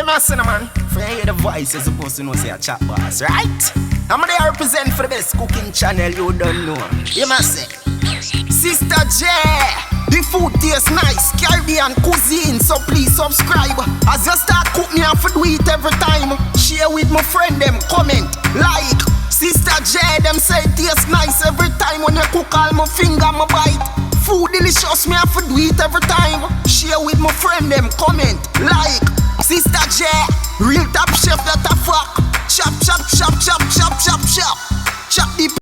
master, man. For you hear the voice, you're supposed to know say a chat boss, right? I'm gonna represent for the best cooking channel you don't know. You must say, Sister J. The food tastes nice, Caribbean cuisine, so please subscribe. As you start cook me, I have to do it every time. Share with my friend them, comment, like. Sister J, them say it tastes nice every time. When you cook all my finger, my bite. Food delicious, me have to do it every time. Share with my friend them, comment, like. Sister J, real top chef that a fuck. Chop, chop, chop, chop, chop, chop, chop. Chop the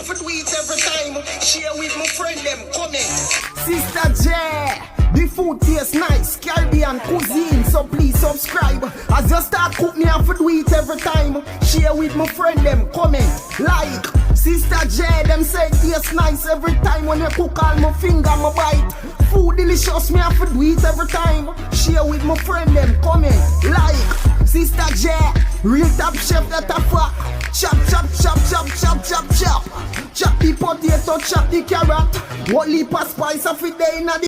have to do it every time. Share with my friend them, comment. Sister J, the food tastes nice, Caribbean cuisine, so please subscribe. As you start cook, me have to do it every time. Share with my friend them, comment, like. Sister J, them say it tastes nice every time. When you cook, all my finger, my bite. Food delicious, me have to do it every time. Share with my friend them, comment, like. Sister J, real top chef that a fuck. Chop, chop, chop, chop, chop, chop, chop. Chop the potato, chop the carrot. What leap of spice of it day in the